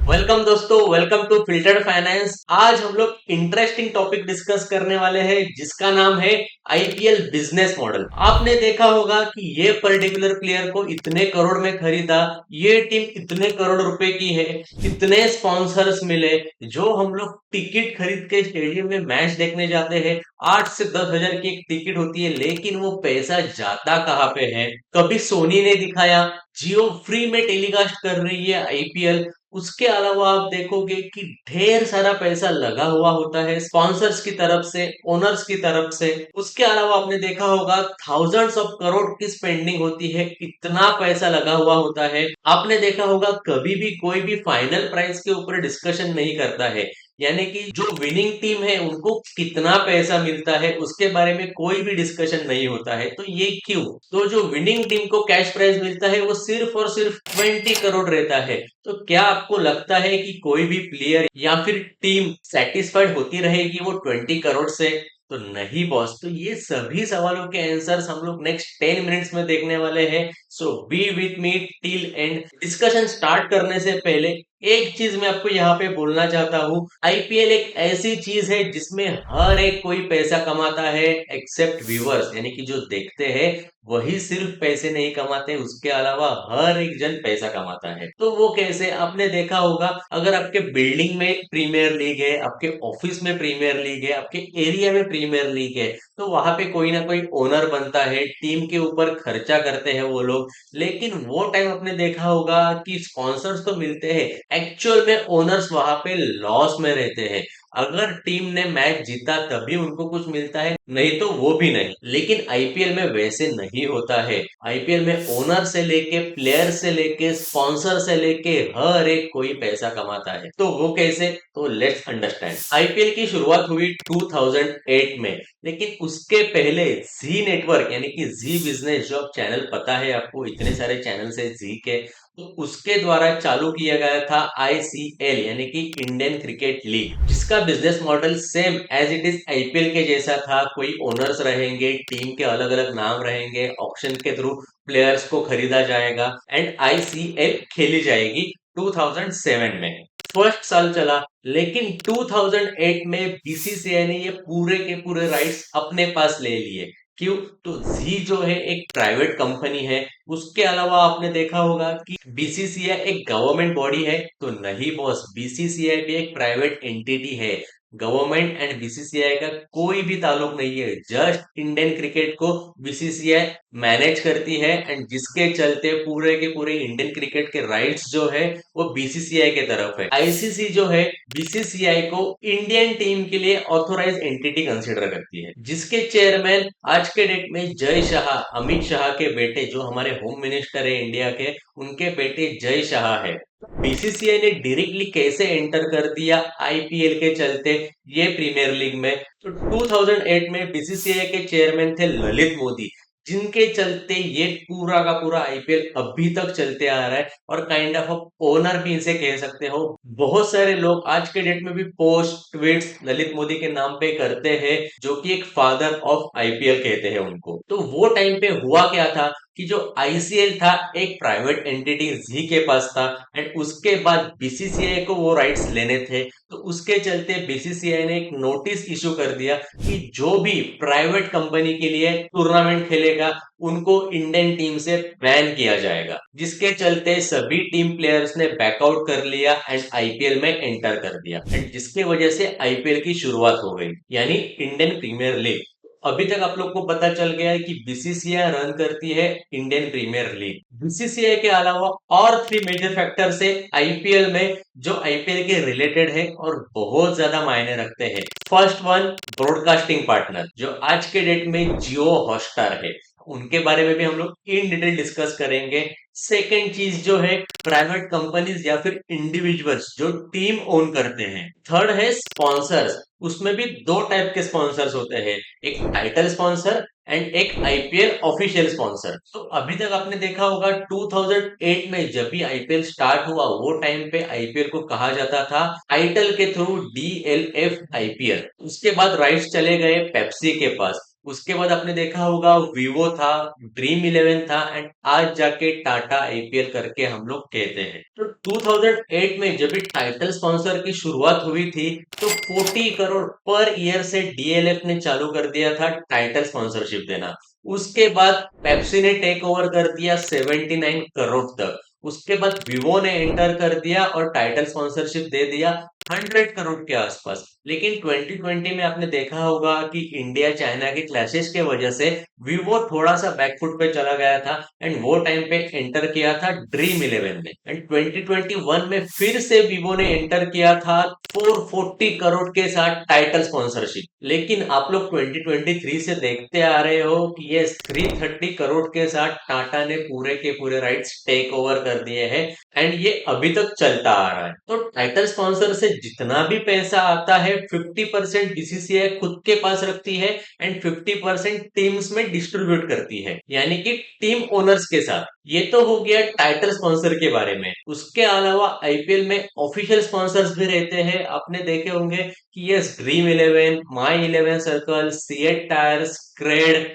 Welcome दोस्तों, welcome to filtered finance. आज हम लोग इंटरेस्टिंग टॉपिक डिस्कस करने वाले हैं जिसका नाम है आईपीएल बिजनेस मॉडल। आपने देखा होगा कि ये पर्टिकुलर प्लेयर को इतने करोड़ में खरीदा, ये टीम इतने करोड़ रुपए की है, इतने स्पॉन्सर्स मिले। जो हम लोग टिकट खरीद के स्टेडियम में मैच देखने जाते हैं, 8 से 10 हजार की एक टिकट होती है, लेकिन वो पैसा जाता कहाँ पे है? कभी सोनी ने दिखाया, जियो फ्री में टेलीकास्ट कर रही है आईपीएल। उसके अलावा आप देखोगे कि ढेर सारा पैसा लगा हुआ होता है स्पॉन्सर्स की तरफ से, ओनर्स की तरफ से। उसके अलावा आपने देखा होगा थाउजेंड्स ऑफ करोड़ की स्पेंडिंग होती है, इतना पैसा लगा हुआ होता है। आपने देखा होगा कभी भी कोई भी फाइनल प्राइस के ऊपर डिस्कशन नहीं करता है, यानी कि जो विनिंग टीम है उनको कितना पैसा मिलता है उसके बारे में कोई भी डिस्कशन नहीं होता है। तो ये क्यों? तो जो विनिंग टीम को कैश प्राइज मिलता है वो सिर्फ और सिर्फ 20 करोड़ रहता है। तो क्या आपको लगता है कि कोई भी प्लेयर या फिर टीम सेटिस्फाइड होती रहेगी वो 20 करोड़ से? तो नहीं बॉस। तो ये सभी सवालों के आंसर्स हम लोग नेक्स्ट 10 मिनट्स में देखने वाले हैं। So be with me till end. Discussion start करने से पहले एक चीज मैं आपको यहाँ पे बोलना चाहता हूँ, आईपीएल एक ऐसी चीज है जिसमें हर एक कोई पैसा कमाता है एक्सेप्ट व्यूअर्स, यानी कि जो देखते हैं वही सिर्फ पैसे नहीं कमाते, उसके अलावा हर एक जन पैसा कमाता है। तो वो कैसे? आपने देखा होगा, अगर आपके बिल्डिंग में प्रीमियर लीग है, आपके ऑफिस में प्रीमियर लीग है, आपके एरिया में प्रीमियर लीग है, तो वहां पे कोई ना कोई ओनर बनता है, टीम के ऊपर खर्चा करते हैं वो लोग। लेकिन वो टाइम आपने देखा होगा कि स्पॉन्सर्स तो मिलते हैं, एक्चुअल में ओनर्स वहां पे लॉस में रहते हैं। अगर टीम ने मैच जीता तभी उनको कुछ मिलता है, नहीं तो वो भी नहीं। लेकिन आईपीएल में वैसे नहीं होता है। आईपीएल में ओनर से लेके, प्लेयर से लेके, स्पॉन्सर से लेके हर एक कोई पैसा कमाता है। तो वो कैसे? तो लेट्स अंडरस्टैंड। आईपीएल की शुरुआत हुई 2008 में, लेकिन उसके पहले जी नेटवर्क यानी कि जी बिजनेस, जो चैनल पता है आपको, इतने सारे चैनल है जी के, तो उसके द्वारा चालू किया गया था आईसीएल यानी कि इंडियन क्रिकेट लीग, जिसका business model same as it is IPL के जैसा था। कोई ओनर्स रहेंगे, टीम के अलग अलग नाम रहेंगे, ऑक्शन के थ्रू प्लेयर्स को खरीदा जाएगा एंड आईसीएल खेली जाएगी 2007 में। फर्स्ट साल चला, लेकिन 2008 में बीसीसीआई ने ये पूरे के पूरे राइट्स अपने पास ले लिए। क्यों? तो जी जो है एक प्राइवेट कंपनी है। उसके अलावा आपने देखा होगा कि बीसीसीआई एक गवर्नमेंट बॉडी है। तो नहीं बॉस, बीसीसीआई भी एक प्राइवेट एंटिटी है। गवर्नमेंट एंड बीसीसीआई का कोई भी ताल्लुक नहीं है, जस्ट इंडियन क्रिकेट को बीसीसीआई मैनेज करती है एंड जिसके चलते पूरे के पूरे इंडियन क्रिकेट के राइट्स जो है वो बीसीसीआई के तरफ है। आईसीसी जो है बीसीसीआई को इंडियन टीम के लिए ऑथोराइज एंटिटी कंसिडर करती है, जिसके चेयरमैन आज के डेट में जय शाह, अमित शाह के बेटे, जो हमारे होम मिनिस्टर है इंडिया के, उनके बेटे जय शाह है। बीसीसीआई ने डायरेक्टली कैसे एंटर कर दिया आईपीएल के चलते ये प्रीमियर लीग में? तो 2008 में बीसीसीआई के चेयरमैन थे ललित मोदी, जिनके चलते ये पूरा का पूरा आईपीएल अभी तक चलते आ रहा है और काइंड ऑफ ओनर भी इसे कह सकते हो। बहुत सारे लोग आज के डेट में भी पोस्ट ट्वीट्स ललित मोदी के नाम पे करते हैं, जो कि एक फादर ऑफ आईपीएल कहते हैं उनको। तो वो टाइम पे हुआ क्या था कि जो आईसीएल था एक प्राइवेट एंटिटी जी के पास था एंड उसके बाद बीसीसीआई को वो राइट्स लेने थे। तो उसके चलते बीसीसीआई ने एक नोटिस इशू कर दिया कि जो भी प्राइवेट कंपनी के लिए टूर्नामेंट खेलेगा उनको इंडियन टीम से बैन किया जाएगा, जिसके चलते सभी टीम प्लेयर्स ने बैकआउट कर लिया एंड आईपीएल में एंटर कर दिया एंड जिसके वजह से आईपीएल की शुरुआत हो गई, यानी इंडियन प्रीमियर लीग। अभी तक आप लोग को पता चल गया है कि बीसीसीआई रन करती है इंडियन प्रीमियर लीग। बीसीसीआई के अलावा और 3 मेजर फैक्टर से आईपीएल में, जो आईपीएल के रिलेटेड है और बहुत ज्यादा मायने रखते हैं। फर्स्ट वन, ब्रॉडकास्टिंग पार्टनर, जो आज के डेट में जियो हॉटस्टार है, उनके बारे में भी हम लोग इन डिटेल डिस्कस करेंगे। सेकेंड चीज जो है, प्राइवेट कंपनीज या फिर इंडिविजुअल्स जो टीम ओन करते हैं। थर्ड है स्पॉन्सर्स, उसमें भी दो टाइप के स्पॉन्सर्स होते हैं, एक टाइटल स्पॉन्सर एंड एक आईपीएल ऑफिशियल स्पॉन्सर। तो अभी तक आपने देखा होगा 2008 में जब भी आईपीएल स्टार्ट हुआ, वो टाइम पे आईपीएल को कहा जाता था टाइटल के थ्रू डीएलएफ आईपीएल। उसके बाद राइट्स चले गए पेप्सी के पास। उसके बाद आपने देखा होगा वीवो था, ड्रीम इलेवन था, एंड आज जाके टाटा आईपीएल करके हम लोग कहते हैं। तो 2008 में जब भी टाइटल स्पॉन्सर की शुरुआत हुई थी तो 40 करोड़ पर ईयर से डीएलएफ ने चालू कर दिया था टाइटल स्पॉन्सरशिप देना। उसके बाद पेप्सी ने टेक ओवर कर दिया 79 करोड़ तक। उसके बाद विवो ने एंटर कर दिया और टाइटल स्पॉन्सरशिप दे दिया 100 करोड़ के आसपास। लेकिन 2020 में आपने देखा होगा कि इंडिया चाइना के क्लैशेस के वजह से विवो थोड़ा सा बैकफुट पे चला गया था, एंड वो टाइम पे एंटर किया था ड्रीम इलेवन में। एंड 2021 में फिर से विवो ने एंटर किया था 440 करोड़ के साथ टाइटल स्पॉन्सरशिप। लेकिन आप लोग 2023 से देखते आ रहे हो कि ये 330 करोड़ के साथ टाटा ने पूरे के पूरे राइट्स टेक ओवर कर दिए हैं, एंड ये अभी तक चलता आ रहा है। तो टाइटल स्पॉन्सर से जितना भी पैसा आता है 50% बीसीसीआई खुद के पास रखती है एंड 50% टीम्स में डिस्ट्रीब्यूट करती है, यानी कि टीम ओनर्स के साथ। ये तो हो गया टाइटल स्पॉन्सर के बारे में। उसके अलावा आईपीएल में ऑफिशियल स्पॉन्सर्स भी रहते हैं। आपने देखे होंगे कि ये Dream Eleven, My Eleven Circle, CEAT tyres, CRED,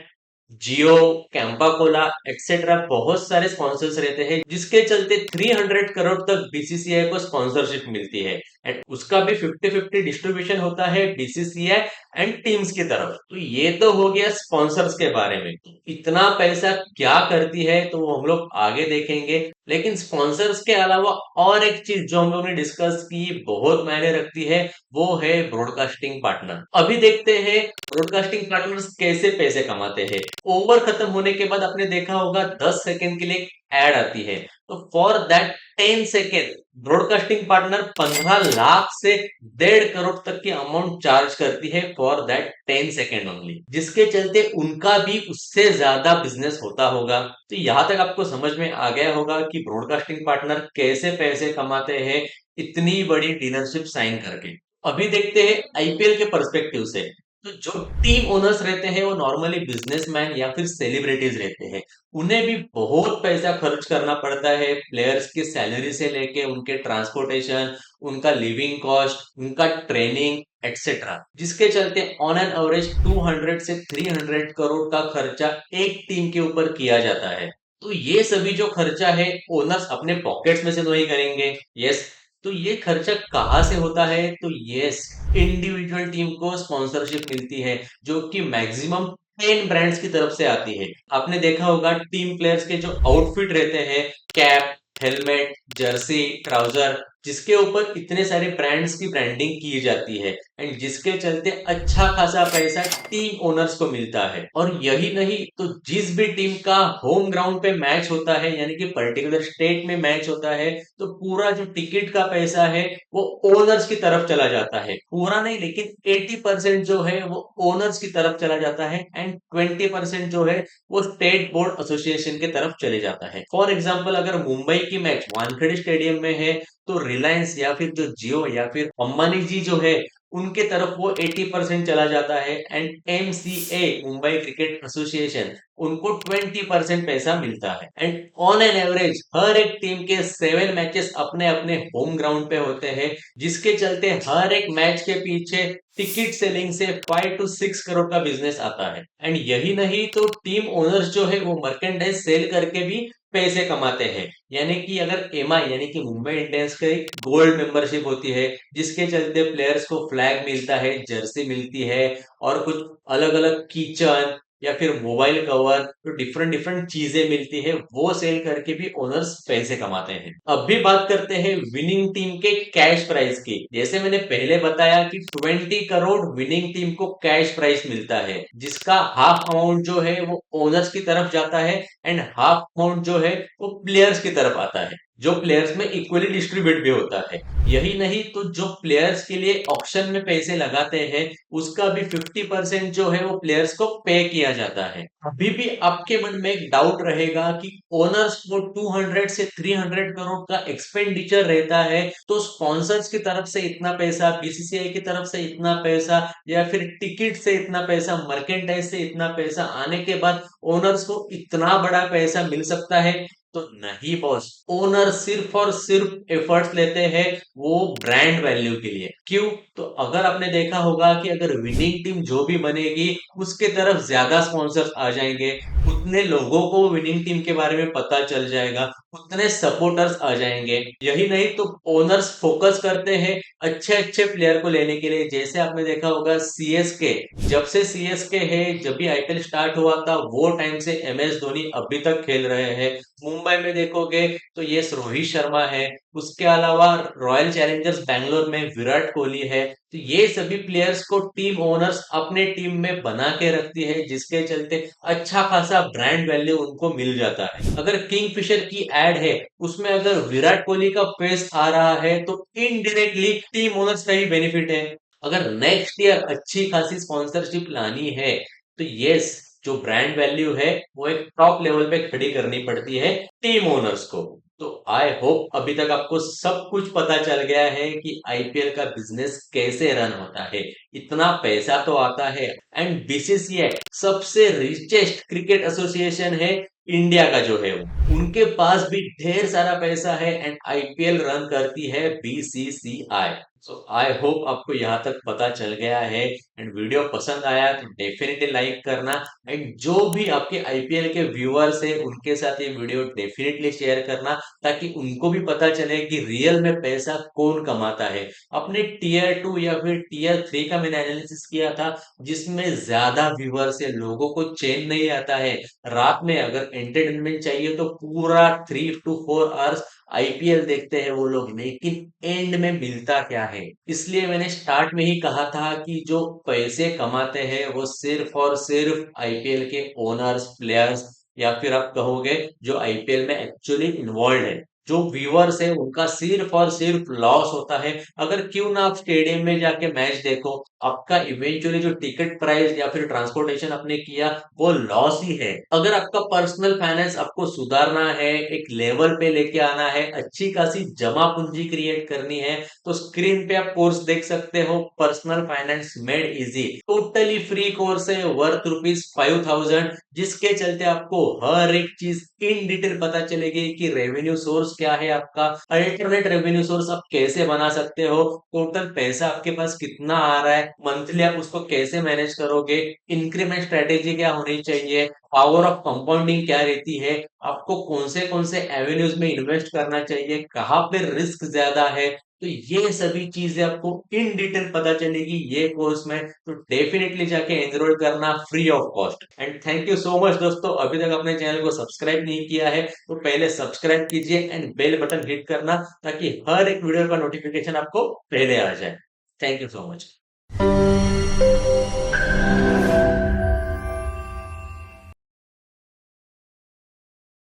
Jio, Campa Cola etcetera बहुत सारे स्पॉन्सर्स रहते हैं, जिसके चलते 300 करोड़ तक बीसीसीआई को स्पॉन्सरशिप मिलती है। एंड उसका भी 50-50 डिस्ट्रीब्यूशन होता है बीसीसीआई एंड टीम्स की तरफ। तो ये तो हो गया स्पॉन्सर्स के बारे में। इतना पैसा क्या करती है तो वो हम लोग आगे देखेंगे। लेकिन स्पॉन्सर्स के अलावा और एक चीज जो हम लोग ने डिस्कस की बहुत मायने रखती है, वो है ब्रॉडकास्टिंग पार्टनर। अभी देखते हैं ब्रॉडकास्टिंग पार्टनर्स कैसे पैसे कमाते हैं। ओवर खत्म होने के बाद आपने देखा होगा 10 सेकंड के लिए एड आती है, तो for that 10 second broadcasting partner 15 lakh से 1.5 करोड़ तक की अमाउंट चार्ज करती है फॉर दैट 10 सेकेंड ओनली, जिसके चलते उनका भी उससे ज्यादा बिजनेस होता होगा। तो यहां तक आपको समझ में आ गया होगा कि ब्रॉडकास्टिंग पार्टनर कैसे पैसे कमाते हैं इतनी बड़ी डीलरशिप साइन करके। अभी देखते हैं आईपीएल के पर्सपेक्टिव से। तो जो टीम ओनर्स रहते हैं वो नॉर्मली बिजनेसमैन या फिर सेलिब्रिटीज रहते हैं। उन्हें भी बहुत पैसा खर्च करना पड़ता है प्लेयर्स की सैलरी से लेके उनके ट्रांसपोर्टेशन, उनका लिविंग कॉस्ट, उनका ट्रेनिंग एक्सेट्रा, जिसके चलते ऑन एन एवरेज 200 से 300 करोड़ का खर्चा एक टीम के ऊपर किया जाता है। तो ये सभी जो खर्चा है ओनर्स अपने पॉकेट्स में से तो ही करेंगे। यस। तो ये खर्चा कहाँ से होता है? तो यस, इंडिविजुअल टीम को स्पॉन्सरशिप मिलती है जो कि मैक्सिमम 10 ब्रांड्स की तरफ से आती है। आपने देखा होगा टीम प्लेयर्स के जो आउटफिट रहते हैं, कैप, हेलमेट, जर्सी, ट्राउजर, जिसके ऊपर इतने सारे ब्रांड्स की ब्रांडिंग की जाती है, एंड जिसके चलते अच्छा खासा पैसा टीम ओनर्स को मिलता है। और यही नहीं तो जिस भी टीम का होम ग्राउंड पे मैच होता है, यानी कि पर्टिकुलर स्टेट में मैच होता है, तो पूरा जो टिकट का पैसा है वो ओनर्स की तरफ चला जाता है। पूरा नहीं, लेकिन 80% जो है वो ओनर्स की तरफ चला जाता है, एंड 20% जो है वो स्टेट बोर्ड एसोसिएशन की तरफ चले जाता है। फॉर एग्जाम्पल, अगर मुंबई की मैच वानखेड़े स्टेडियम में है तो रिलायंस या फिर जो जियो या फिर अंबानी जी जो है उनके तरफ वो 80% चला जाता है, and MCA Mumbai cricket association उनको 20% पैसा मिलता है। एंड ऑन एन एवरेज हर एक टीम के 7 मैचेस अपने अपने होम ग्राउंड पे होते हैं, जिसके चलते हर एक मैच के पीछे टिकट सेलिंग से 5 to 6 करोड़ का बिजनेस आता है। एंड यही नहीं तो टीम ओनर्स जो है वो मर्केंडाइज सेल करके भी पैसे कमाते हैं। यानी कि अगर एमआई यानी कि मुंबई इंडियंस की गोल्ड मेंबरशिप होती है, जिसके चलते प्लेयर्स को फ्लैग मिलता है, जर्सी मिलती है, और कुछ अलग अलग किचन या फिर मोबाइल कवर, तो डिफरेंट डिफरेंट चीजें मिलती है, वो सेल करके भी ओनर्स पैसे कमाते हैं। अब भी बात करते हैं विनिंग टीम के कैश प्राइस की। जैसे मैंने पहले बताया कि 20 करोड़ विनिंग टीम को कैश प्राइस मिलता है, जिसका हाफ अमाउंट जो है वो ओनर्स की तरफ जाता है, एंड हाफ अमाउंट जो है वो प्लेयर्स की तरफ आता है, जो प्लेयर्स में इक्वली डिस्ट्रीब्यूट भी होता है। यही नहीं तो जो प्लेयर्स के लिए ऑक्शन में पैसे लगाते हैं उसका भी 50% जो है वो प्लेयर्स को पे किया जाता है। अभी भी आपके मन में एक डाउट रहेगा कि ओनर्स को 200 से 300 करोड़ का एक्सपेंडिचर रहता है, तो स्पॉन्सर्स की तरफ से इतना पैसा, बीसीसीआई की तरफ से इतना पैसा, या फिर टिकट से इतना पैसा, मर्केंटाइज से इतना पैसा आने के बाद ओनर्स को इतना बड़ा पैसा मिल सकता है? तो नहीं बॉस, ओनर सिर्फ और सिर्फ एफर्ट्स लेते हैं, वो ब्रांड वैल्यू के लिए। क्यों? तो अगर आपने देखा होगा कि अगर विनिंग टीम जो भी बनेगी उसके तरफ ज्यादा स्पॉन्सर्स आ जाएंगे, उतने लोगों को विनिंग टीम के बारे में पता चल जाएगा, उतने सपोर्टर्स आ जाएंगे। यही नहीं तो ओनर्स फोकस करते हैं अच्छे अच्छे प्लेयर को लेने के लिए। जैसे आपने देखा होगा सीएसके, जब से सीएसके है, जब भी आईपीएल स्टार्ट हुआ था वो टाइम से एमएस धोनी अभी तक खेल रहे हैं। मुंबई में देखोगे तो ये रोहित शर्मा है, उसके अलावा रॉयल चैलेंजर्स बैंगलोर में विराट कोहली है। तो ये सभी प्लेयर्स को टीम ओनर्स अपने टीम में बना के रखती है, जिसके चलते अच्छा खासा ब्रांड वैल्यू उनको मिल जाता है। अगर किंगफिशर की एड है, उसमें अगर विराट कोहली का फेस आ रहा है तो इनडायरेक्टली टीम ओनर्स का ही बेनिफिट है। अगर नेक्स्ट ईयर अच्छी खासी स्पॉन्सरशिप लानी है तो यस, जो ब्रांड वैल्यू है वो एक टॉप लेवल पे खड़ी करनी पड़ती है टीम ओनर्स को। तो आई होप अभी तक आपको सब कुछ पता चल गया है कि आईपीएल का बिजनेस कैसे रन होता है। इतना पैसा तो आता है, एंड बीसीसीआई सबसे रिचेस्ट क्रिकेट एसोसिएशन है इंडिया का जो है वो, उनके पास भी ढेर सारा पैसा है, एंड आईपीएल रन करती है बीसीसीआई। सो आई होप आपको यहाँ तक पता चल गया है, एंड वीडियो पसंद आया तो डेफिनेटली लाइक करना, एंड जो भी आपके आईपीएल के व्यूअर्स हैं उनके साथ ये वीडियो डेफिनेटली शेयर करना, ताकि उनको भी पता चले कि रियल में पैसा कौन कमाता है। अपने टीयर 2 या फिर टीयर 3 का मैंने एनालिसिस किया था, जिसमें ज्यादा व्यूअर्स है, लोगों को चैन नहीं आता है। रात में अगर एंटरटेनमेंट चाहिए तो पूरा 3 to 4 आवर्स आईपीएल देखते हैं वो लोग, लेकिन एंड में मिलता क्या है? इसलिए मैंने स्टार्ट में ही कहा था कि जो पैसे कमाते हैं वो सिर्फ और सिर्फ आईपीएल के ओनर्स, प्लेयर्स, या फिर आप कहोगे जो आईपीएल में एक्चुअली इन्वॉल्व है। जो व्यूअर्स है उनका सिर्फ और सिर्फ लॉस होता है। अगर क्यों ना आप स्टेडियम में जाके मैच देखो, आपका इवेंचुअली जो टिकट प्राइस या फिर ट्रांसपोर्टेशन आपने किया वो लॉस ही है। अगर आपका पर्सनल फाइनेंस आपको सुधारना है, एक लेवल पे लेके आना है, अच्छी खासी जमा पूंजी क्रिएट करनी है, तो स्क्रीन पे आप कोर्स देख सकते हो, personal finance made easy. Totally free course है, वर्थ ₹5,000, जिसके चलते आपको हर एक चीज इन डिटेल पता चलेगी कि रेवेन्यू सोर्स क्या है आपका, अल्टरनेट रेवेन्यू सोर्स आप कैसे बना सकते हो, टोटल पैसा आपके पास कितना आ रहा है, मंथली आप उसको कैसे मैनेज करोगे, इंक्रीमेंट स्ट्रेटेजी क्या होनी चाहिए, पावर ऑफ कंपाउंडिंग क्या रहती है, आपको कौन से एवेन्यूज में इन्वेस्ट करना चाहिए, कहाँ पे रिस्क ज्यादा है। तो ये सभी चीजें आपको इन डिटेल पता चलेगी ये कोर्स में। तो डेफिनेटली जाके एनरोल करना free of cost. And thank you so much दोस्तों, अभी तक अपने चैनल को सब्सक्राइब नहीं किया है तो पहले सब्सक्राइब कीजिए एंड बेल बटन हिट करना, ताकि हर एक वीडियो का नोटिफिकेशन आपको पहले आ जाए। Thank you so much.